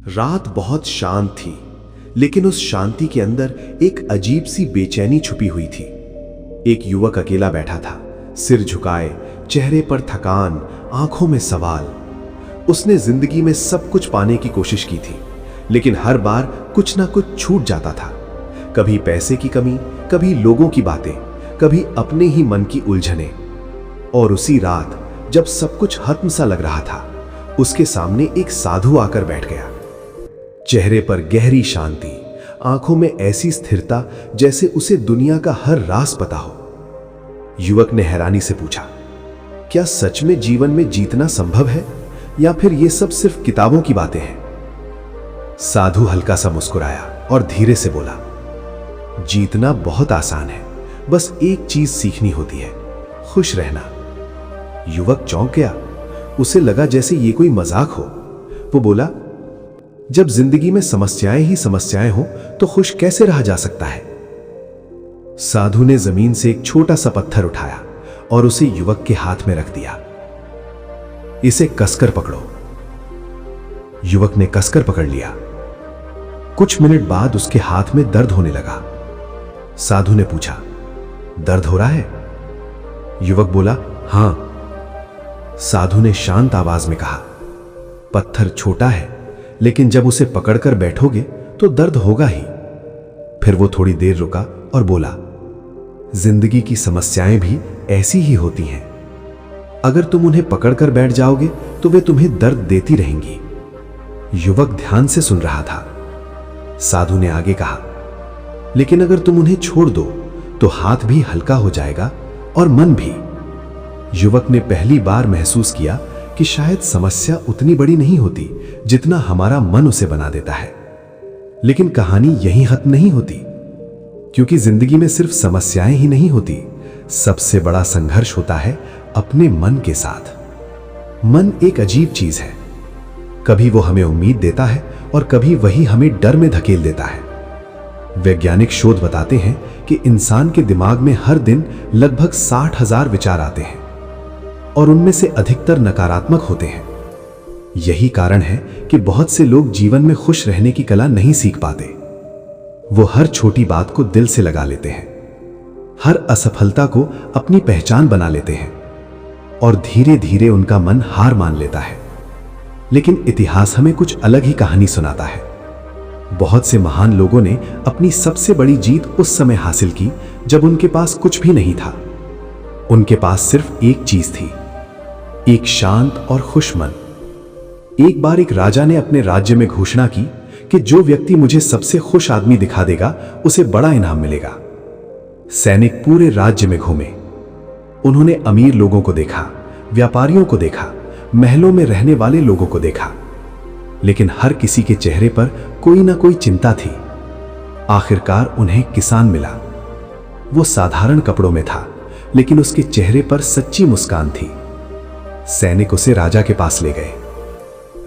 रात बहुत शांत थी, लेकिन उस शांति के अंदर एक अजीब सी बेचैनी छुपी हुई थी। एक युवक अकेला बैठा था, सिर झुकाए, चेहरे पर थकान, आंखों में सवाल। उसने जिंदगी में सब कुछ पाने की कोशिश की थी, लेकिन हर बार कुछ ना कुछ छूट जाता था। कभी पैसे की कमी, कभी लोगों की बातें, कभी अपने ही मन की उलझने। और उसी रात जब सब कुछ खत्म सा लग रहा था, उसके सामने एक साधु आकर बैठ गया। चेहरे पर गहरी शांति, आंखों में ऐसी स्थिरता जैसे उसे दुनिया का हर राज पता हो। युवक ने हैरानी से पूछा, क्या सच में जीवन में जीतना संभव है, या फिर ये सब सिर्फ किताबों की बातें हैं? साधु हल्का सा मुस्कुराया और धीरे से बोला, जीतना बहुत आसान है, बस एक चीज सीखनी होती है, खुश रहना। युवक चौंक गया। उसे लगा जैसे ये कोई मजाक हो। वो बोला, जब जिंदगी में समस्याएं ही समस्याएं हो तो खुश कैसे रहा जा सकता है? साधु ने जमीन से एक छोटा सा पत्थर उठाया और उसे युवक के हाथ में रख दिया। इसे कसकर पकड़ो। युवक ने कसकर पकड़ लिया। कुछ मिनट बाद उसके हाथ में दर्द होने लगा। साधु ने पूछा, दर्द हो रहा है? युवक बोला, हां। साधु ने शांत आवाज में कहा, पत्थर छोटा है, लेकिन जब उसे पकड़कर बैठोगे तो दर्द होगा ही। फिर वो थोड़ी देर रुका और बोला, जिंदगी की समस्याएं भी ऐसी ही होती हैं। अगर तुम उन्हें पकड़कर बैठ जाओगे तो वे तुम्हें दर्द देती रहेंगी। युवक ध्यान से सुन रहा था। साधु ने आगे कहा, लेकिन अगर तुम उन्हें छोड़ दो तो हाथ भी हल्का हो जाएगा और मन भी। युवक ने पहली बार महसूस किया कि शायद समस्या उतनी बड़ी नहीं होती जितना हमारा मन उसे बना देता है। लेकिन कहानी यहीं खत्म नहीं होती, क्योंकि जिंदगी में सिर्फ समस्याएं ही नहीं होती, सबसे बड़ा संघर्ष होता है अपने मन के साथ। मन एक अजीब चीज है, कभी वो हमें उम्मीद देता है और कभी वही हमें डर में धकेल देता है। वैज्ञानिक शोध बताते हैं कि इंसान के दिमाग में हर दिन लगभग 60,000 विचार आते हैं और उनमें से अधिकतर नकारात्मक होते हैं। यही कारण है कि बहुत से लोग जीवन में खुश रहने की कला नहीं सीख पाते। वो हर छोटी बात को दिल से लगा लेते हैं, हर असफलता को अपनी पहचान बना लेते हैं और धीरे धीरे उनका मन हार मान लेता है। लेकिन इतिहास हमें कुछ अलग ही कहानी सुनाता है। बहुत से महान लोगों ने अपनी सबसे बड़ी जीत उस समय हासिल की जब उनके पास कुछ भी नहीं था। उनके पास सिर्फ एक चीज थी, एक शांत और खुश मन। एक बार एक राजा ने अपने राज्य में घोषणा की कि जो व्यक्ति मुझे सबसे खुश आदमी दिखा देगा उसे बड़ा इनाम मिलेगा। सैनिक पूरे राज्य में घूमे। उन्होंने अमीर लोगों को देखा, व्यापारियों को देखा, महलों में रहने वाले लोगों को देखा, लेकिन हर किसी के चेहरे पर कोई ना कोई चिंता थी। आखिरकार उन्हें किसान मिला। वो साधारण कपड़ों में था, लेकिन उसके चेहरे पर सच्ची मुस्कान थी। सैनिक उसे राजा के पास ले गए।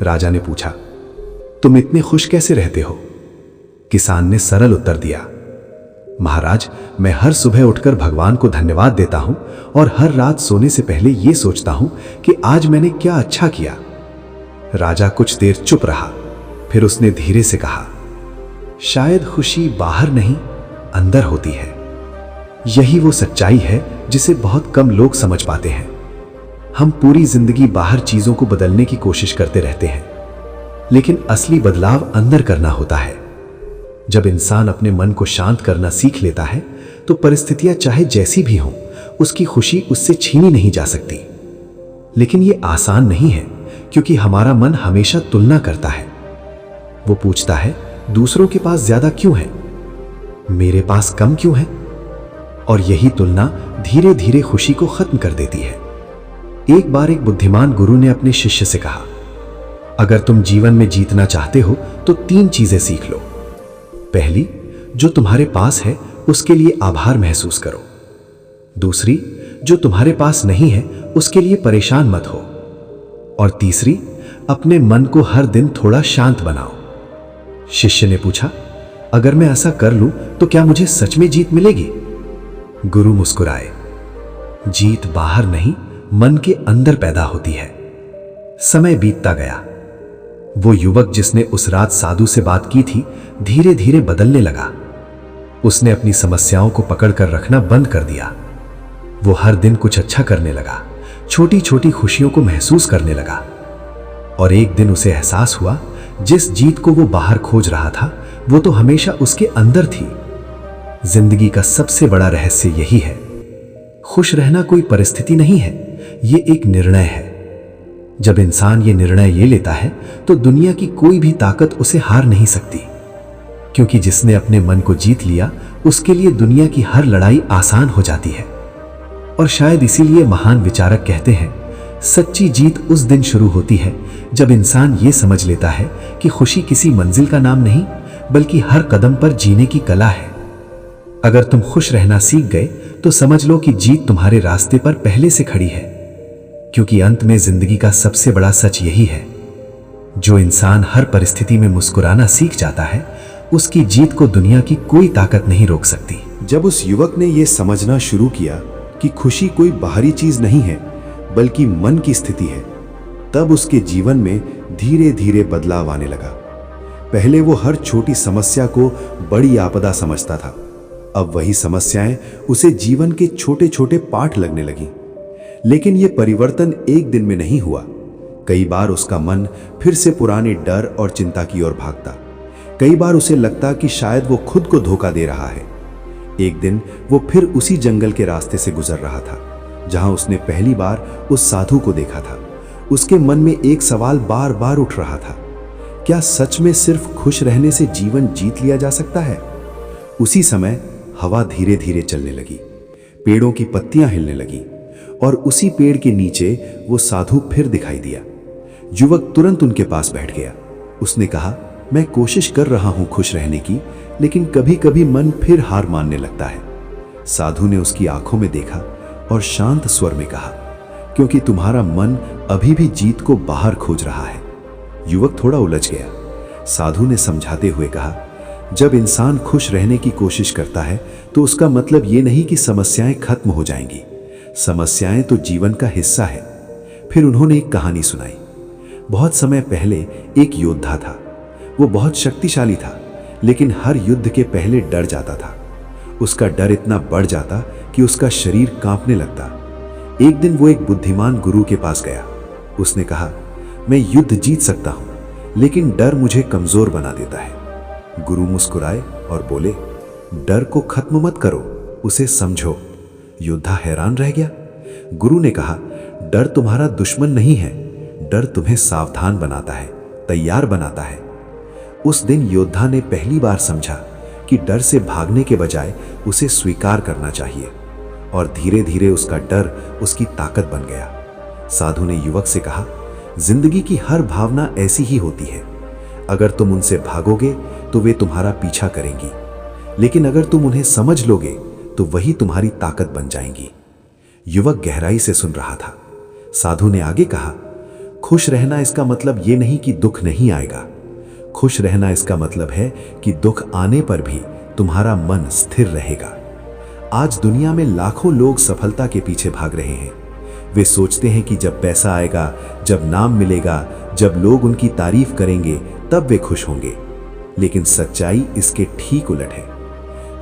राजा ने पूछा, तुम इतने खुश कैसे रहते हो? किसान ने सरल उत्तर दिया, महाराज, मैं हर सुबह उठकर भगवान को धन्यवाद देता हूं और हर रात सोने से पहले यह सोचता हूं कि आज मैंने क्या अच्छा किया। राजा कुछ देर चुप रहा, फिर उसने धीरे से कहा, शायद खुशी बाहर नहीं, अंदर होती है। यही वो सच्चाई है जिसे बहुत कम लोग समझ पाते हैं। हम पूरी जिंदगी बाहर चीजों को बदलने की कोशिश करते रहते हैं, लेकिन असली बदलाव अंदर करना होता है। जब इंसान अपने मन को शांत करना सीख लेता है तो परिस्थितियां चाहे जैसी भी हों, उसकी खुशी उससे छीनी नहीं जा सकती। लेकिन यह आसान नहीं है, क्योंकि हमारा मन हमेशा तुलना करता है। वो पूछता है, दूसरों के पास ज्यादा क्यों है, मेरे पास कम क्यों है? और यही तुलना धीरे धीरे खुशी को खत्म कर देती है। एक बार एक बुद्धिमान गुरु ने अपने शिष्य से कहा, अगर तुम जीवन में जीतना चाहते हो तो 3 चीजें सीख लो। पहली, जो तुम्हारे पास है उसके लिए आभार महसूस करो। दूसरी, जो तुम्हारे पास नहीं है उसके लिए परेशान मत हो। और तीसरी, अपने मन को हर दिन थोड़ा शांत बनाओ। शिष्य ने पूछा, अगर मैं ऐसा कर लूं तो क्या मुझे सच में जीत मिलेगी? गुरु मुस्कुराए, जीत बाहर नहीं, मन के अंदर पैदा होती है। समय बीतता गया। वो युवक जिसने उस रात साधु से बात की थी धीरे धीरे बदलने लगा। उसने अपनी समस्याओं को पकड़कर रखना बंद कर दिया। वो हर दिन कुछ अच्छा करने लगा, छोटी छोटी खुशियों को महसूस करने लगा। और एक दिन उसे एहसास हुआ, जिस जीत को वो बाहर खोज रहा था वो तो हमेशा उसके अंदर थी। जिंदगी का सबसे बड़ा रहस्य यही है, खुश रहना कोई परिस्थिति नहीं है, ये एक निर्णय है। जब इंसान ये निर्णय ले लेता है तो दुनिया की कोई भी ताकत उसे हार नहीं सकती, क्योंकि जिसने अपने मन को जीत लिया उसके लिए दुनिया की हर लड़ाई आसान हो जाती है। और शायद इसीलिए महान विचारक कहते हैं, सच्ची जीत उस दिन शुरू होती है जब इंसान ये समझ लेता है कि खुशी किसी मंजिल का नाम नहीं, बल्कि हर कदम पर जीने की कला है। अगर तुम खुश रहना सीख गए तो समझ लो कि जीत तुम्हारे रास्ते पर पहले से खड़ी है, क्योंकि अंत में जिंदगी का सबसे बड़ा सच यही है, जो इंसान हर परिस्थिति में मुस्कुराना सीख जाता है उसकी जीत को दुनिया की कोई ताकत नहीं रोक सकती। जब उस युवक ने यह समझना शुरू किया कि खुशी कोई बाहरी चीज नहीं है बल्कि मन की स्थिति है, तब उसके जीवन में धीरे धीरे बदलाव आने लगा। पहले वो हर छोटी समस्या को बड़ी आपदा समझता था, अब वही समस्याएं उसे जीवन के छोटे छोटे पाठ लगने लगी। लेकिन यह परिवर्तन एक दिन में नहीं हुआ। कई बार उसका मन फिर से पुराने डर और चिंता की ओर भागता। कई बार उसे लगता कि शायद वो खुद को धोखा दे रहा है। एक दिन वो फिर उसी जंगल के रास्ते से गुजर रहा था जहां उसने पहली बार उस साधु को देखा था। उसके मन में एक सवाल बार बार उठ रहा था, क्या सच में सिर्फ खुश रहने से जीवन जीत लिया जा सकता है? उसी समय हवा धीरे धीरे चलने लगी, पेड़ों की पत्तियां हिलने लगी और उसी पेड़ के नीचे वो साधु फिर दिखाई दिया। युवक तुरंत उनके पास बैठ गया। उसने कहा, मैं कोशिश कर रहा हूं खुश रहने की, लेकिन कभी कभी मन फिर हार मानने लगता है। साधु ने उसकी आंखों में देखा और शांत स्वर में कहा, क्योंकि तुम्हारा मन अभी भी जीत को बाहर खोज रहा है। युवक थोड़ा उलझ गया। साधु ने समझाते हुए कहा, जब इंसान खुश रहने की कोशिश करता है तो उसका मतलब ये नहीं कि समस्याएं खत्म हो जाएंगी। समस्याएं तो जीवन का हिस्सा है। फिर उन्होंने एक कहानी सुनाई। बहुत समय पहले एक योद्धा था। वो बहुत शक्तिशाली था, लेकिन हर युद्ध के पहले डर जाता था। उसका डर इतना बढ़ जाता कि उसका शरीर कांपने लगता। एक दिन वो एक बुद्धिमान गुरु के पास गया। उसने कहा, मैं युद्ध जीत सकता हूं, लेकिन डर मुझे कमजोर बना देता है। गुरु मुस्कुराए और बोले, डर को खत्म मत करो, उसे समझो। योद्धा हैरान रह गया। गुरु ने कहा, डर तुम्हारा दुश्मन नहीं है, डर तुम्हें सावधान बनाता है, तैयार बनाता है। उस दिन योद्धा ने पहली बार समझा कि डर से भागने के बजाय उसे स्वीकार करना चाहिए, और धीरे धीरे उसका डर उसकी ताकत बन गया। साधु ने युवक से कहा, जिंदगी की हर भावना ऐसी ही होती है। अगर तुम उनसे भागोगे तो वे तुम्हारा पीछा करेंगी, लेकिन अगर तुम उन्हें समझ लोगे तो वही तुम्हारी ताकत बन जाएंगी। युवक गहराई से सुन रहा था। साधु ने आगे कहा, खुश रहना इसका मतलब ये नहीं कि दुख नहीं आएगा। खुश रहना इसका मतलब है कि दुख आने पर भी तुम्हारा मन स्थिर रहेगा। आज दुनिया में लाखों लोग सफलता के पीछे भाग रहे हैं। वे सोचते हैं कि जब पैसा आएगा, जब नाम मिलेगा, जब लोग उनकी तारीफ करेंगे, तब वे खुश होंगे। लेकिन सच्चाई इसके ठीक उलट है।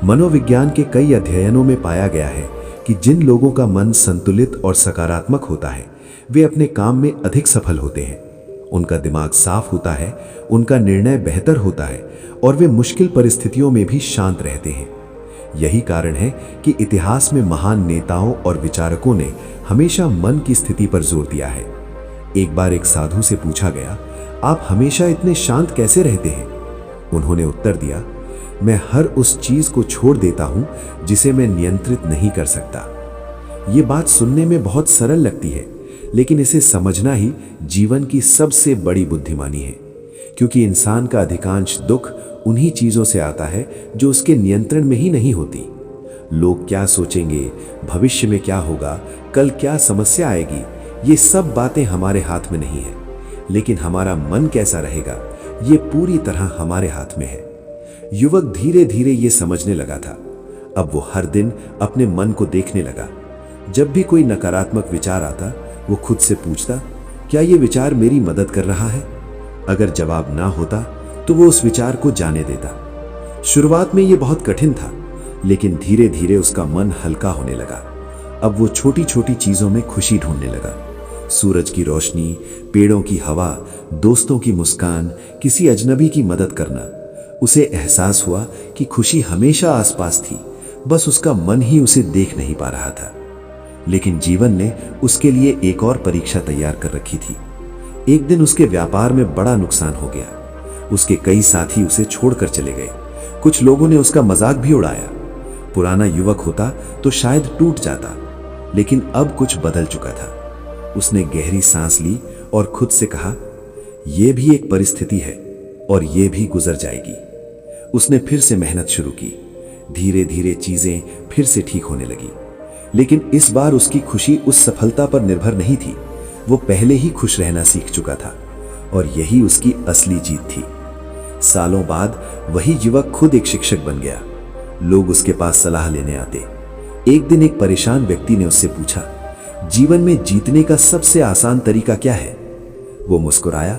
मनोविज्ञान के कई अध्ययनों में पाया गया है कि जिन लोगों का मन संतुलित और सकारात्मक होता है, वे अपने काम में अधिक सफल होते हैं। उनका दिमाग साफ होता है, उनका निर्णय बेहतर होता है और वे मुश्किल परिस्थितियों में भी शांत रहते हैं। यही कारण है कि इतिहास में महान नेताओं और विचारकों ने हमेशा मन की स्थिति पर जोर दिया है। एक बार एक साधु से पूछा गया, आप हमेशा इतने शांत कैसे रहते हैं? उन्होंने उत्तर दिया, मैं हर उस चीज को छोड़ देता हूं जिसे मैं नियंत्रित नहीं कर सकता। ये बात सुनने में बहुत सरल लगती है, लेकिन इसे समझना ही जीवन की सबसे बड़ी बुद्धिमानी है, क्योंकि इंसान का अधिकांश दुख उन्हीं चीजों से आता है जो उसके नियंत्रण में ही नहीं होती। लोग क्या सोचेंगे, भविष्य में क्या होगा, कल क्या समस्या आएगी, ये सब बातें हमारे हाथ में नहीं है। लेकिन हमारा मन कैसा रहेगा, ये पूरी तरह हमारे हाथ में है। युवक धीरे धीरे ये समझने लगा था। अब वो हर दिन अपने मन को देखने लगा। जब भी कोई नकारात्मक विचार आता, वो खुद से पूछता, क्या ये विचार मेरी मदद कर रहा है? अगर जवाब ना होता तो वो उस विचार को जाने देता। शुरुआत में ये बहुत कठिन था, लेकिन धीरे धीरे उसका मन हल्का होने लगा। अब वो छोटी छोटी चीजों में खुशी ढूंढने लगा। सूरज की रोशनी, पेड़ों की हवा, दोस्तों की मुस्कान, किसी अजनबी की मदद करना। उसे एहसास हुआ कि खुशी हमेशा आसपास थी, बस उसका मन ही उसे देख नहीं पा रहा था। लेकिन जीवन ने उसके लिए एक और परीक्षा तैयार कर रखी थी। एक दिन उसके व्यापार में बड़ा नुकसान हो गया। उसके कई साथी उसे छोड़कर चले गए। कुछ लोगों ने उसका मजाक भी उड़ाया। पुराना युवक होता तो शायद टूट जाता, लेकिन अब कुछ बदल चुका था। उसने गहरी सांस ली और खुद से कहा, यह भी एक परिस्थिति है और यह भी गुजर जाएगी। उसने फिर से मेहनत शुरू की। धीरे धीरे चीजें फिर से ठीक होने लगी, लेकिन इस बार उसकी खुशी उस सफलता पर निर्भर नहीं थी। वो पहले ही खुश रहना सीख चुका था और यही उसकी असली जीत थी। सालों बाद वही युवक खुद एक शिक्षक बन गया। लोग उसके पास सलाह लेने आते। एक दिन एक परेशान व्यक्ति ने उससे पूछा, जीवन में जीतने का सबसे आसान तरीका क्या है? वो मुस्कुराया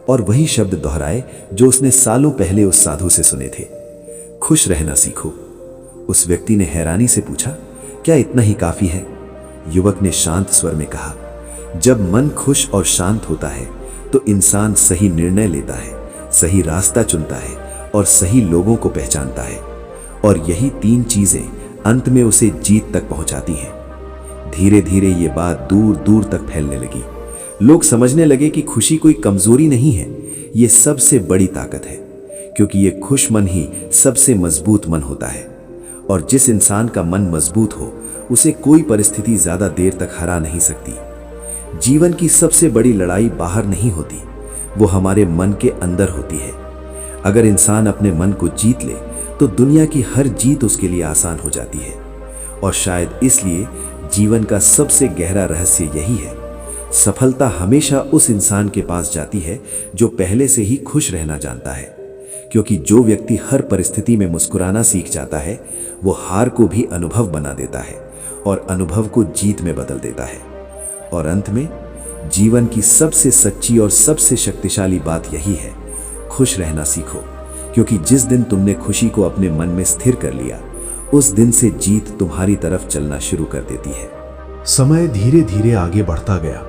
और वही शब्द दोहराए जो उसने सालों पहले उस साधु से सुने थे, खुश रहना सीखो। उस व्यक्ति ने हैरानी से पूछा, क्या इतना ही काफी है? युवक ने शांत स्वर में कहा, जब मन खुश और शांत होता है तो इंसान सही निर्णय लेता है, सही रास्ता चुनता है और सही लोगों को पहचानता है। और यही तीन चीजें अंत में उसे जीत तक पहुंचाती हैं। धीरे धीरे ये बात दूर दूर तक फैलने लगी। लोग समझने लगे कि खुशी कोई कमजोरी नहीं है, ये सबसे बड़ी ताकत है, क्योंकि ये खुश मन ही सबसे मजबूत मन होता है। और जिस इंसान का मन मजबूत हो, उसे कोई परिस्थिति ज्यादा देर तक हरा नहीं सकती। जीवन की सबसे बड़ी लड़ाई बाहर नहीं होती, वो हमारे मन के अंदर होती है। अगर इंसान अपने मन को जीत ले तो दुनिया की हर जीत उसके लिए आसान हो जाती है। और शायद इसलिए जीवन का सबसे गहरा रहस्य यही है, सफलता हमेशा उस इंसान के पास जाती है जो पहले से ही खुश रहना जानता है। क्योंकि जो व्यक्ति हर परिस्थिति में मुस्कुराना सीख जाता है, वो हार को भी अनुभव बना देता है और अनुभव को जीत में बदल देता है। और अंत में जीवन की सबसे सच्ची और सबसे शक्तिशाली बात यही है, खुश रहना सीखो। क्योंकि जिस दिन तुमने खुशी को अपने मन में स्थिर कर लिया, उस दिन से जीत तुम्हारी तरफ चलना शुरू कर देती है। समय धीरे धीरे आगे बढ़ता गया,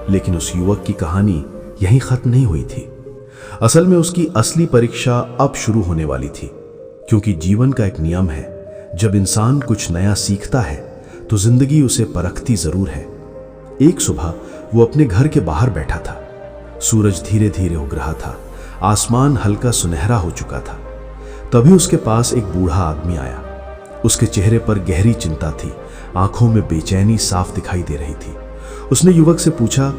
लेकिन उस युवक की कहानी यहीं खत्म नहीं हुई थी। असल में उसकी असली परीक्षा अब शुरू होने वाली थी। क्योंकि जीवन का एक नियम है, जब इंसान कुछ नया सीखता है तो जिंदगी उसे परखती जरूर है। एक सुबह वो अपने घर के बाहर बैठा था। सूरज धीरे धीरे उग रहा था, आसमान हल्का सुनहरा हो चुका था। तभी उसके पास एक बूढ़ा आदमी आया। उसके चेहरे पर गहरी चिंता थी, आंखों में बेचैनी साफ दिखाई दे रही थी। उसने युवक से पूछा,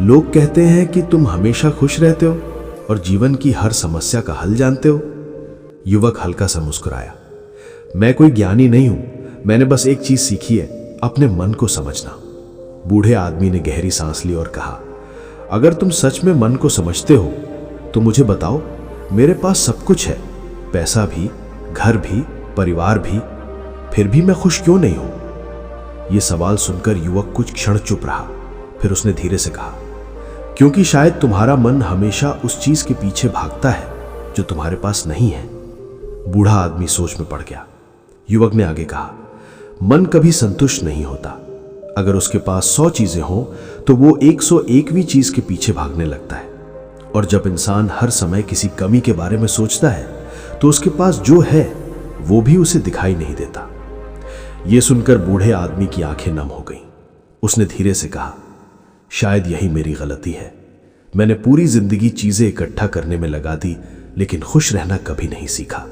लोग कहते हैं कि तुम हमेशा खुश रहते हो और जीवन की हर समस्या का हल जानते हो। युवक हल्का सा मुस्कुराया, मैं कोई ज्ञानी नहीं हूं, मैंने बस एक चीज सीखी है, अपने मन को समझना। बूढ़े आदमी ने गहरी सांस ली और कहा, अगर तुम सच में मन को समझते हो तो मुझे बताओ, मेरे पास सब कुछ है, पैसा भी, घर भी, परिवार भी, फिर भी मैं खुश क्यों नहीं हूं? यह सवाल सुनकर युवक कुछ क्षण चुप रहा। फिर उसने धीरे से कहा, क्योंकि शायद तुम्हारा मन हमेशा उस चीज के पीछे भागता है जो तुम्हारे पास नहीं है। बूढ़ा आदमी सोच में पड़ गया। युवक ने आगे कहा, मन कभी संतुष्ट नहीं होता। अगर उसके पास 100 चीजें हों तो वो 101वीं चीज के पीछे भागने लगता है। और जब इंसान हर समय किसी कमी के बारे में सोचता है तो उसके पास जो है वो भी उसे दिखाई नहीं देता। यह सुनकर बूढ़े आदमी की आंखें नम हो गईं। उसने धीरे से कहा, शायद यही मेरी गलती है। मैंने पूरी जिंदगी चीजें इकट्ठा करने में लगा दी, लेकिन खुश रहना कभी नहीं सीखा।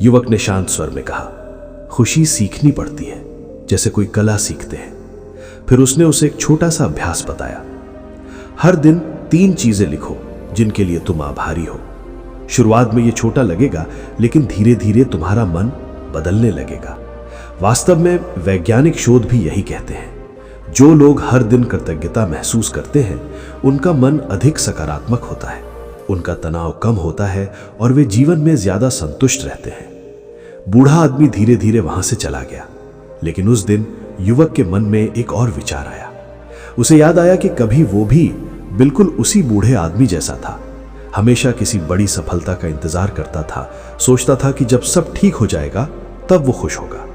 युवक ने शांत स्वर में कहा, खुशी सीखनी पड़ती है, जैसे कोई कला सीखते हैं। फिर उसने उसे एक छोटा सा अभ्यास बताया। हर दिन 3 चीजें लिखो जिनके लिए तुम आभारी हो। शुरुआत में यह छोटा लगेगा, लेकिन धीरे धीरे तुम्हारा मन बदलने लगेगा। वास्तव में वैज्ञानिक शोध भी यही कहते हैं, जो लोग हर दिन कृतज्ञता महसूस करते हैं उनका मन अधिक सकारात्मक होता है, उनका तनाव कम होता है और वे जीवन में ज्यादा संतुष्ट रहते हैं। बूढ़ा आदमी धीरे धीरे वहां से चला गया, लेकिन उस दिन युवक के मन में एक और विचार आया। उसे याद आया कि कभी वो भी बिल्कुल उसी बूढ़े आदमी जैसा था। हमेशा किसी बड़ी सफलता का इंतजार करता था, सोचता था कि जब सब ठीक हो जाएगा तब वो खुश होगा।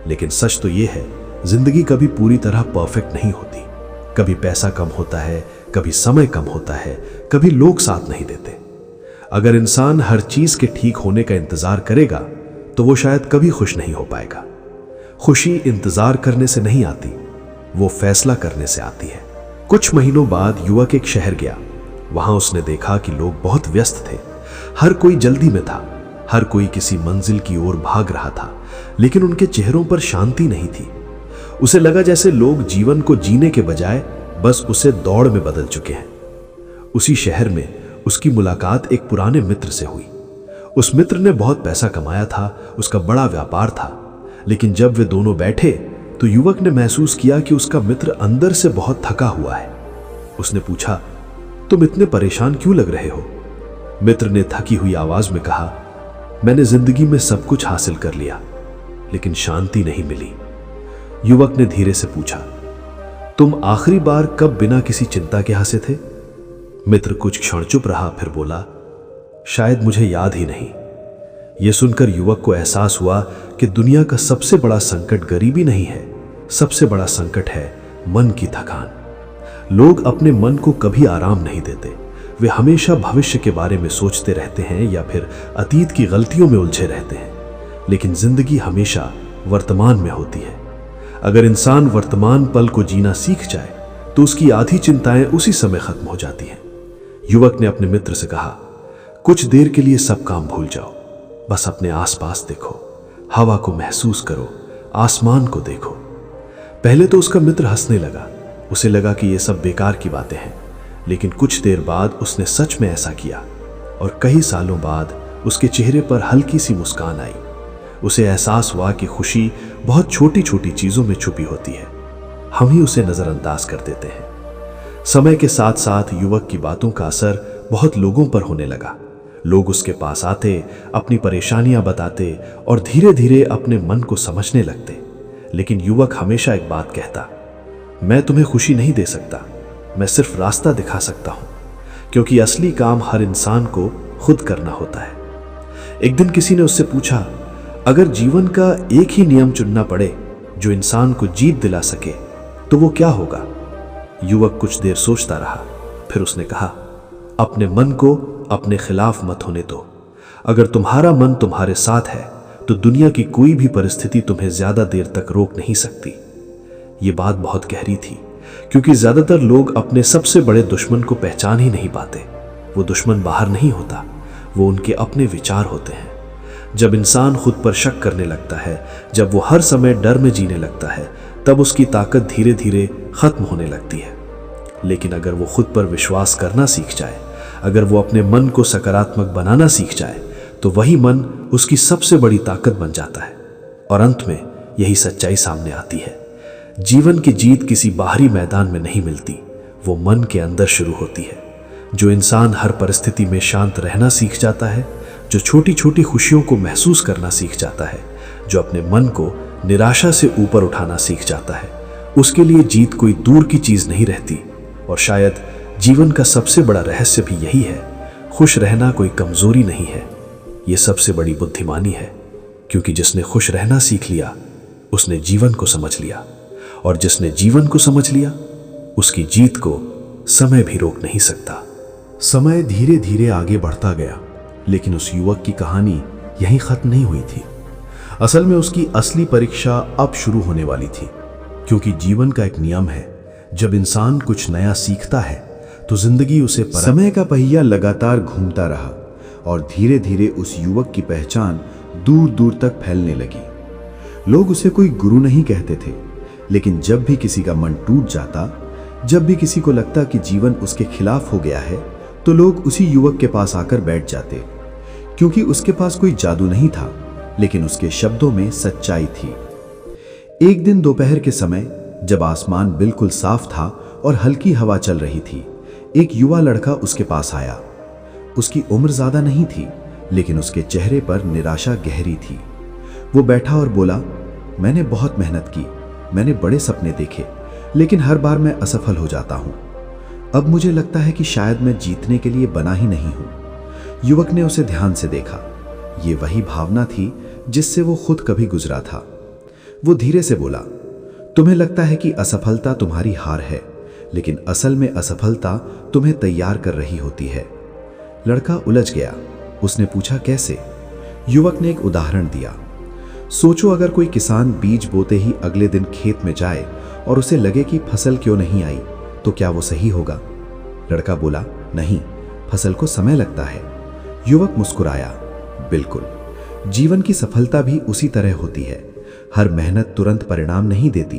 लेकिन सच तो ये है, जिंदगी कभी पूरी तरह परफेक्ट नहीं होती। कभी पैसा कम होता है, कभी समय कम होता है, कभी लोग साथ नहीं देते। अगर इंसान हर चीज के ठीक होने का इंतजार करेगा तो वो शायद कभी खुश नहीं हो पाएगा। खुशी इंतजार करने से नहीं आती, वो फैसला करने से आती है। कुछ महीनों बाद युवक एक शहर गया। वहां उसने देखा कि लोग बहुत व्यस्त थे। हर कोई जल्दी में था, हर कोई किसी मंजिल की ओर भाग रहा था, लेकिन उनके चेहरों पर शांति नहीं थी। उसे लगा जैसे लोग जीवन को जीने के बजाय बस उसे दौड़ में बदल चुके हैं। उसी शहर में उसकी मुलाकात एक पुराने मित्र से हुई। उस मित्र ने बहुत पैसा कमाया था, उसका बड़ा व्यापार था, लेकिन जब वे दोनों बैठे तो युवक ने महसूस किया कि उसका मित्र अंदर से बहुत थका हुआ है। उसने पूछा, तुम इतने परेशान क्यों लग रहे हो? मित्र ने थकी हुई आवाज में कहा, मैंने जिंदगी में सब कुछ हासिल कर लिया, लेकिन शांति नहीं मिली। युवक ने धीरे से पूछा, तुम आखिरी बार कब बिना किसी चिंता के हंसे थे? मित्र कुछ क्षण चुप रहा, फिर बोला, शायद मुझे याद ही नहीं। यह सुनकर युवक को एहसास हुआ कि दुनिया का सबसे बड़ा संकट गरीबी नहीं है, सबसे बड़ा संकट है मन की थकान। लोग अपने मन को कभी आराम नहीं देते। वे हमेशा भविष्य के बारे में सोचते रहते हैं या फिर अतीत की गलतियों में उलझे रहते हैं। लेकिन जिंदगी हमेशा वर्तमान में होती है। अगर इंसान वर्तमान पल को जीना सीख जाए तो उसकी आधी चिंताएं उसी समय खत्म हो जाती हैं। युवक ने अपने मित्र से कहा, कुछ देर के लिए सब काम भूल जाओ, बस अपने आसपास देखो, हवा को महसूस करो, आसमान को देखो। पहले तो उसका मित्र हंसने लगा। उसे लगा कि ये सब बेकार की बातें हैं, लेकिन कुछ देर बाद उसने सच में ऐसा किया और कई सालों बाद उसके चेहरे पर हल्की सी मुस्कान आई। उसे एहसास हुआ कि खुशी बहुत छोटी छोटी चीजों में छुपी होती है, हम ही उसे नजरअंदाज कर देते हैं। समय के साथ साथ युवक की बातों का असर बहुत लोगों पर होने लगा। लोग उसके पास आते, अपनी परेशानियां बताते और धीरे धीरे अपने मन को समझने लगते। लेकिन युवक हमेशा एक बात कहता, मैं तुम्हें खुशी नहीं दे सकता, मैं सिर्फ रास्ता दिखा सकता हूं, क्योंकि असली काम हर इंसान को खुद करना होता है। एक दिन किसी ने उससे पूछा, अगर जीवन का एक ही नियम चुनना पड़े जो इंसान को जीत दिला सके तो वो क्या होगा? युवक कुछ देर सोचता रहा, फिर उसने कहा, अपने मन को अपने खिलाफ मत होने दो। अगर तुम्हारा मन तुम्हारे साथ है तो दुनिया की कोई भी परिस्थिति तुम्हें ज्यादा देर तक रोक नहीं सकती। ये बात बहुत गहरी थी, क्योंकि ज्यादातर लोग अपने सबसे बड़े दुश्मन को पहचान ही नहीं पाते। वो दुश्मन बाहर नहीं होता, वो उनके अपने विचार होते हैं। जब इंसान खुद पर शक करने लगता है, जब वो हर समय डर में जीने लगता है, तब उसकी ताकत धीरे धीरे खत्म होने लगती है। लेकिन अगर वो खुद पर विश्वास करना सीख जाए, अगर वो अपने मन को सकारात्मक बनाना सीख जाए, तो वही मन उसकी सबसे बड़ी ताकत बन जाता है। और अंत में यही सच्चाई सामने आती है, जीवन की जीत किसी बाहरी मैदान में नहीं मिलती, वो मन के अंदर शुरू होती है। जो इंसान हर परिस्थिति में शांत रहना सीख जाता है, जो छोटी छोटी खुशियों को महसूस करना सीख जाता है, जो अपने मन को निराशा से ऊपर उठाना सीख जाता है, उसके लिए जीत कोई दूर की चीज नहीं रहती। और शायद जीवन का सबसे बड़ा रहस्य भी यही है, खुश रहना कोई कमजोरी नहीं है, ये सबसे बड़ी बुद्धिमानी है। क्योंकि जिसने खुश रहना सीख लिया उसने जीवन को समझ लिया, और जिसने जीवन को समझ लिया उसकी जीत को समय भी रोक नहीं सकता। समय धीरे धीरे आगे बढ़ता गया, लेकिन उस युवक की कहानी यहीं खत्म नहीं हुई थी। असल में उसकी असली परीक्षा अब शुरू होने वाली थी, क्योंकि जीवन का एक नियम है, जब इंसान कुछ नया सीखता है तो जिंदगी उसे समय का पहिया लगातार घूमता रहा और धीरे धीरे उस युवक की पहचान दूर दूर तक फैलने लगी। लोग उसे कोई गुरु नहीं कहते थे, लेकिन जब भी किसी का मन टूट जाता, जब भी किसी को लगता कि जीवन उसके खिलाफ हो गया है, तो लोग उसी युवक के पास आकर बैठ जाते, क्योंकि उसके पास कोई जादू नहीं था, लेकिन उसके शब्दों में सच्चाई थी। एक दिन दोपहर के समय जब आसमान बिल्कुल साफ था और हल्की हवा चल रही थी, एक युवा लड़का उसके पास आया। उसकी उम्र ज्यादा नहीं थी, लेकिन उसके चेहरे पर निराशा गहरी थी। वो बैठा और बोला, मैंने बहुत मेहनत की, मैंने बड़े सपने देखे, लेकिन हर बार मैं असफल हो जाता हूँ। अब मुझे लगता है कि शायद मैं जीतने के लिए बना ही नहीं हूं। युवक ने उसे ध्यान से देखा। ये वही भावना थी जिससे वो खुद कभी गुजरा था। वो धीरे से बोला, तुम्हें लगता है कि असफलता तुम्हारी हार है, लेकिन असल में असफलता तुम्हें तैयार कर रही होती है। लड़का उलझ गया। उसने पूछा, कैसे? युवक ने एक उदाहरण दिया। सोचो, अगर कोई किसान बीज बोते ही अगले दिन खेत में जाए और उसे लगे कि फसल क्यों नहीं आई, तो क्या वो सही होगा? लड़का बोला, नहीं, फसल को समय लगता है। युवक मुस्कुराया, बिल्कुल, जीवन की सफलता भी उसी तरह होती है। हर मेहनत तुरंत परिणाम नहीं देती।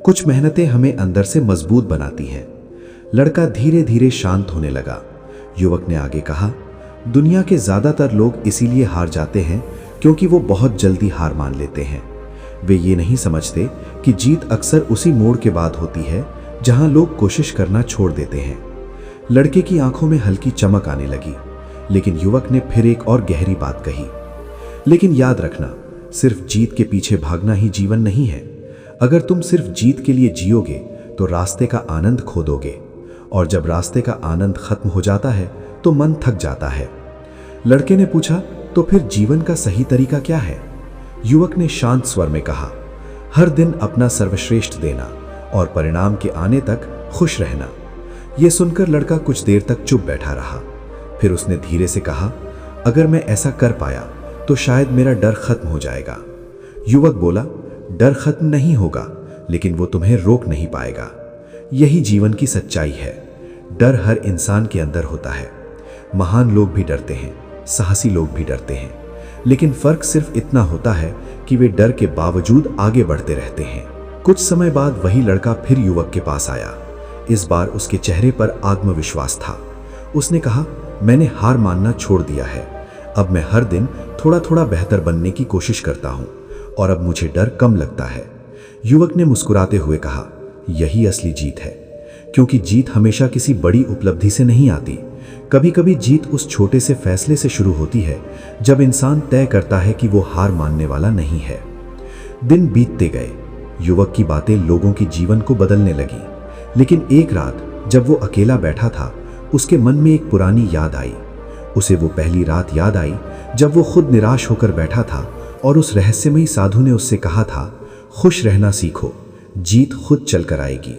कुछ मेहनतें हमें अंदर से मजबूत बनाती हैं। लड़का धीरे धीरे शांत होने लगा। युवक ने आगे कहा, दुनिया के ज्यादातर लोग इसीलिए हार जाते हैं क्योंकि वो बहुत जल्दी हार मान लेते हैं। वे ये नहीं समझते कि जीत अक्सर उसी मोड़ के बाद होती है जहां लोग कोशिश करना छोड़ देते हैं। लड़के की आंखों में हल्की चमक आने लगी, लेकिन युवक ने फिर एक और गहरी बात कही, लेकिन याद रखना, सिर्फ जीत के पीछे भागना ही जीवन नहीं है। अगर तुम सिर्फ जीत के लिए जियोगे तो रास्ते का आनंद खो दोगे, और जब रास्ते का आनंद खत्म हो जाता है तो मन थक जाता है। लड़के ने पूछा, तो फिर जीवन का सही तरीका क्या है? युवक ने शांत स्वर में कहा, हर दिन अपना सर्वश्रेष्ठ देना और परिणाम के आने तक खुश रहना। यह सुनकर लड़का कुछ देर तक चुप बैठा रहा। फिर उसने धीरे से कहा, अगर मैं ऐसा कर पाया तो शायद मेरा डर खत्म हो जाएगा। युवक बोला, डर खत्म नहीं होगा, लेकिन वो तुम्हें रोक नहीं पाएगा। यही जीवन की सच्चाई है। डर हर इंसान के अंदर होता है। महान लोग भी डरते हैं, साहसी लोग भी डरते हैं, लेकिन फर्क सिर्फ इतना होता है कि वे डर के बावजूद आगे बढ़ते रहते हैं। कुछ समय बाद वही लड़का फिर युवक के पास आया। इस बार उसके चेहरे पर आत्मविश्वास था। उसने कहा, मैंने हार मानना छोड़ दिया है। अब मैं हर दिन थोड़ा थोड़ा बेहतर बनने की कोशिश करता हूं और अब मुझे डर कम लगता है। युवक ने मुस्कुराते हुए कहा, यही असली जीत है, क्योंकि जीत हमेशा किसी बड़ी उपलब्धि से नहीं आती। कभी कभी जीत उस छोटे से फैसले से शुरू होती है जब इंसान तय करता है कि वो हार मानने वाला नहीं है। दिन बीतते गए। युवक की बातें लोगों की जीवन को बदलने लगी, लेकिन एक रात जब वो अकेला बैठा था, उसके मन में एक पुरानी याद आई। उसे वो पहली रात याद आई जब वो खुद निराश होकर बैठा था और उस रहस्यमयी साधु ने उससे कहा था, खुश रहना सीखो, जीत खुद चलकर आएगी।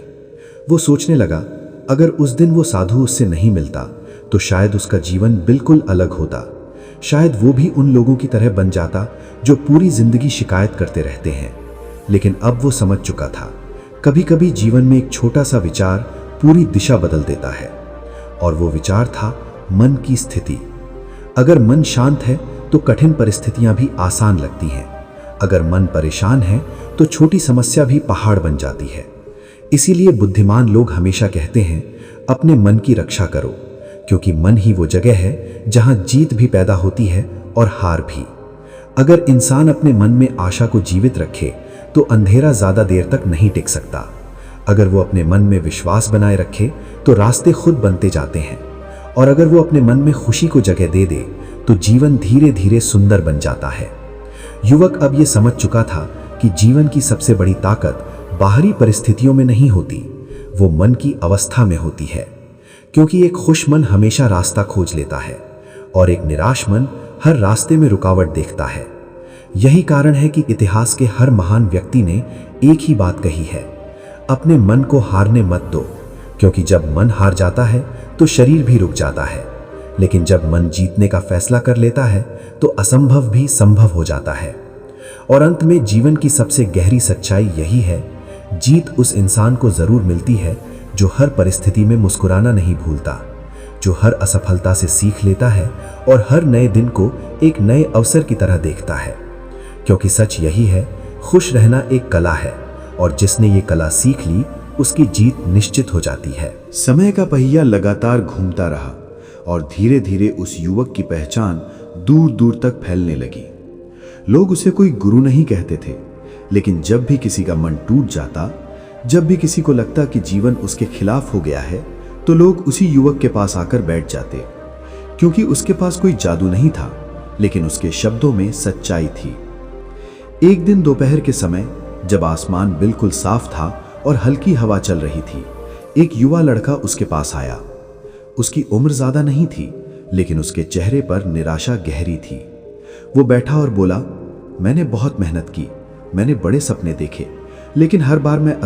वो सोचने लगा, अगर उस दिन वो साधु उससे नहीं मिलता तो शायद उसका जीवन बिल्कुल अलग होता। शायद वो भी उन लोगों की तरह बन जाता जो पूरी जिंदगी शिकायत करते रहते हैं। लेकिन अब वो समझ चुका था, कभी कभी जीवन में एक छोटा सा विचार पूरी दिशा बदल देता है, और वो विचार था मन की स्थिति। अगर मन शांत है तो कठिन परिस्थितियां भी आसान लगती हैं। अगर मन परेशान है तो छोटी समस्या भी पहाड़ बन जाती है। इसीलिए बुद्धिमान लोग हमेशा कहते हैं, अपने मन की रक्षा करो, क्योंकि मन ही वो जगह है जहां जीत भी पैदा होती है और हार भी। अगर इंसान अपने मन में आशा को जीवित रखे तो अंधेरा ज्यादा देर तक नहीं टिक सकता। अगर वो अपने मन में विश्वास बनाए रखे तो रास्ते खुद बनते जाते हैं, और अगर वो अपने मन में खुशी को जगह दे दे तो जीवन धीरे धीरे सुंदर बन जाता है। युवक अब ये समझ चुका था कि जीवन की सबसे बड़ी ताकत बाहरी परिस्थितियों में नहीं होती, वो मन की अवस्था में होती है। क्योंकि एक खुश मन हमेशा रास्ता खोज लेता है और एक निराश मन हर रास्ते में रुकावट देखता है। यही कारण है कि इतिहास के हर महान व्यक्ति ने एक ही बात कही है, अपने मन को हारने मत दो, क्योंकि जब मन हार जाता है तो शरीर भी रुक जाता है, लेकिन जब मन जीतने का फैसला कर लेता है तो असंभव भी संभव हो जाता है। और अंत में जीवन की सबसे गहरी सच्चाई यही है, जीत उस इंसान को जरूर मिलती है जो हर परिस्थिति में मुस्कुराना नहीं भूलता, जो हर असफलता से सीख लेता है और हर नए दिन को एक नए अवसर की तरह देखता है। क्योंकि सच यही है, खुश रहना एक कला है, और जिसने ये कला सीख ली उसकी जीत निश्चित हो जाती है। समय का पहिया लगातार घूमता रहा और धीरे धीरे उस युवक की पहचान दूर दूर तक फैलने लगी। लोग उसे कोई गुरु नहीं कहते थे, लेकिन जब भी किसी का मन टूट जाता, जब भी किसी को लगता कि जीवन उसके खिलाफ हो गया है, तो लोग उसी युवक के पास आकर बैठ जाते, क्योंकि उसके पास कोई जादू नहीं था, लेकिन उसके शब्दों में सच्चाई थी। एक दिन दोपहर के समय जब आसमान बिल्कुल साफ था और हल्की हवा चल रही थी, एक युवा लड़का उसके पास आया। उसकी उम्र ज्यादा नहीं थी, लेकिन उसके चेहरे पर निराशा गहरी थी। वो बैठा और बोला, मैंने बहुत मेहनत की, मैंने बड़े सपने देखे, लेकिन हर बार मैं